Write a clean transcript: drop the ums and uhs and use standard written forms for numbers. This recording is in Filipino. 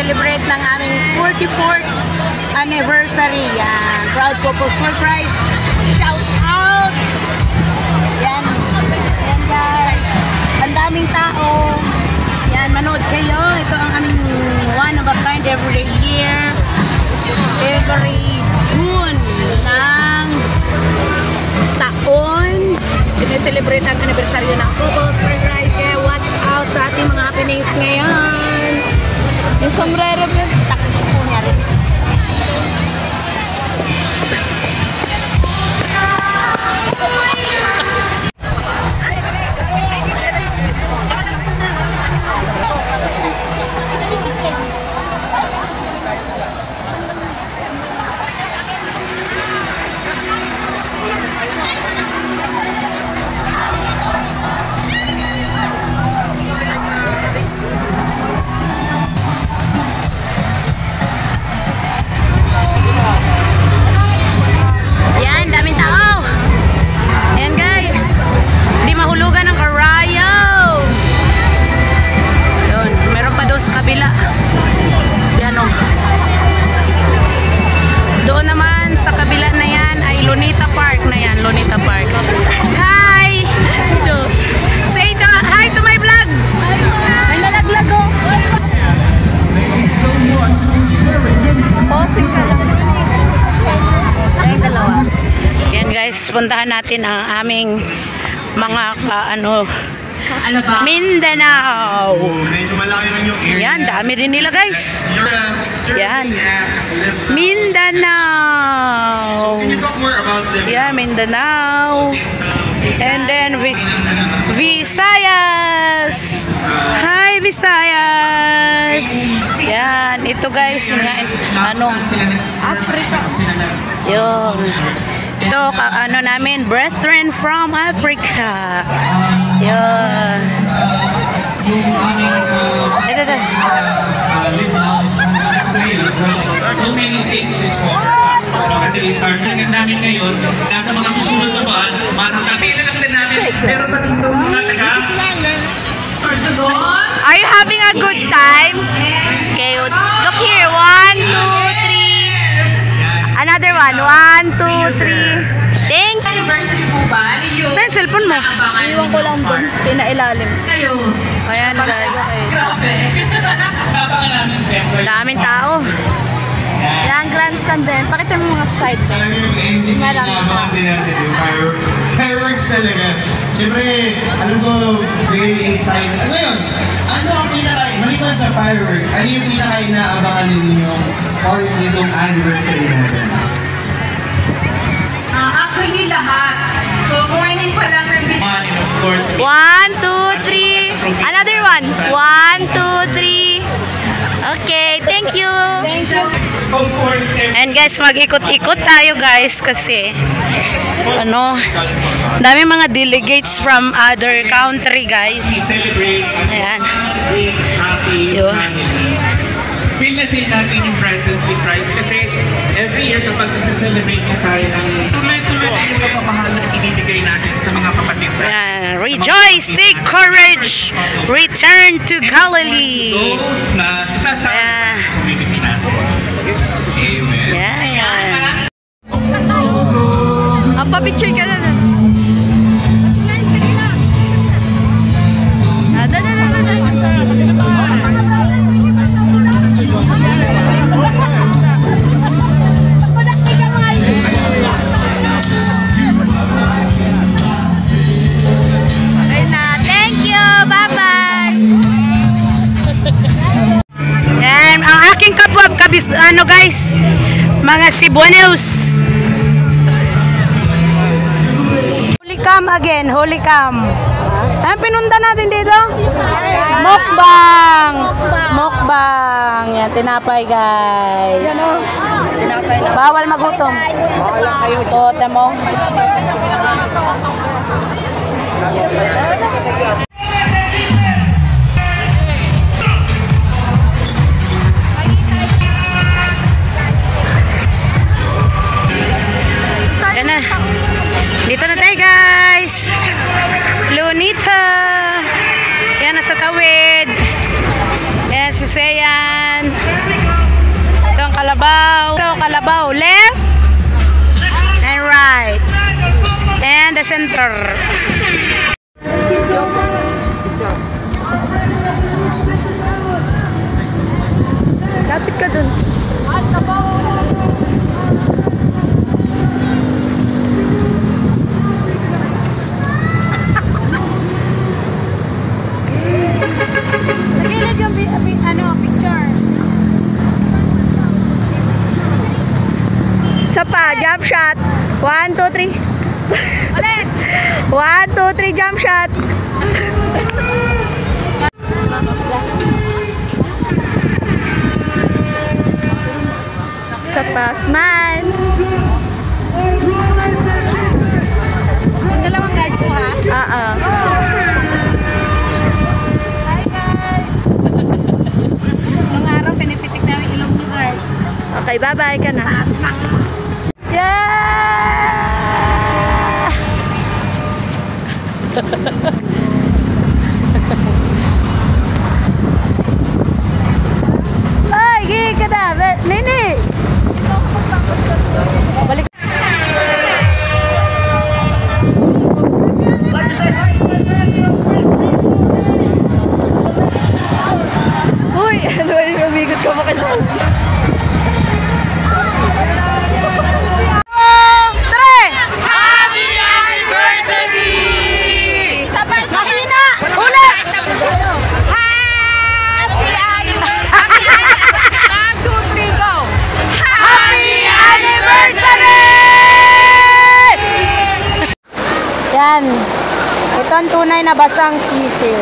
nagse-celebrate ng aming 44th anniversary. Yan. Proud Couples for Christ. Shout out! Yan. Yan guys. Ang daming tao. Yan, manood kayo. Ito ang aming one of a kind every year. Every June ng taon. Sineselebrate ang anibersaryo ng Couples for Christ. Kaya watch out sa ating mga happenings ngayon. Yung sombrero ko, takbo po niya rin. Puntahan natin ang aming mga Mindanao. Yan, dami rin nila guys. Yan. Mindanao. Yan, Mindanao. And then Visayas. Hi Visayas. Yan, ito guys, Africa. Yun. Ito, namin, brethren from Africa. Yun. Ito. So many things this kasi start na namin ngayon, nasa mga susunod na buwan, matatabi na lang din namin. Pero pa dito mga taga. Are you having a good time? Okay, look here. 1, 2, 3. Another one. 1, 2, 3. Thank you. Saan yung cellphone mo? Iwan ko lang dun. Pinailalim. Ayan guys. Daming tao. Yan, grandstand din. Pakita mo mga side din. Inabangan din natin yung fireworks talaga. Siyempre, alam ko, very excited. Ano yun? Ano ang maliban sa fireworks, ano yung pinaka-inaabangan ninyo or nitong anniversary natin? Actually, lahat. So, morning pa lang ng video. 1, 2, 3. Another one. 1, 2, 3. Okay, thank you. Of course, And guys, mag-ikot-ikot tayo guys kasi dami mga delegates from other country guys. celebrate Ayan. being happy family. Feel na feel natin yung presence ni Christ kasi every year kapag nagsa-celebrate tayo ng tuloy-tuloy na yung pagmamahal na ibibigay natin sa mga kapatid natin. Ayan. Rejoice, take courage, return to Galilee. Those na sasama sa community natin. Amen. Ayan. Ang papicture ka na. Guys, mga Cebuanos. Holy cam again, holy cam. Ano pinunta natin dito? Mukbang. Mukbang. Yan, tinapay guys. Bawal magutom. O, tamo. Dito na tayo guys. Lunita. Yan, nasa tawid. Yan, si Seyan. Kalabaw. So, Kalabaw. Left and right. And the center. Lapit ka dun. Sa gilid yung picture. Isa pa, jump shot. 1, 2, 3. Ulit. 1, 2, 3, jump shot. Isa pa, smile. Ang dalawang guard ko ha? Oo. Nung araw, pinipitik namin ilong ni guard. Okay, bye-bye ka na. Yeah! Ay, gigi ka na. Nini! Balik. Uy! Ano yung umigot ka makasal? Yan. Ito ang tunay na basang sisiw.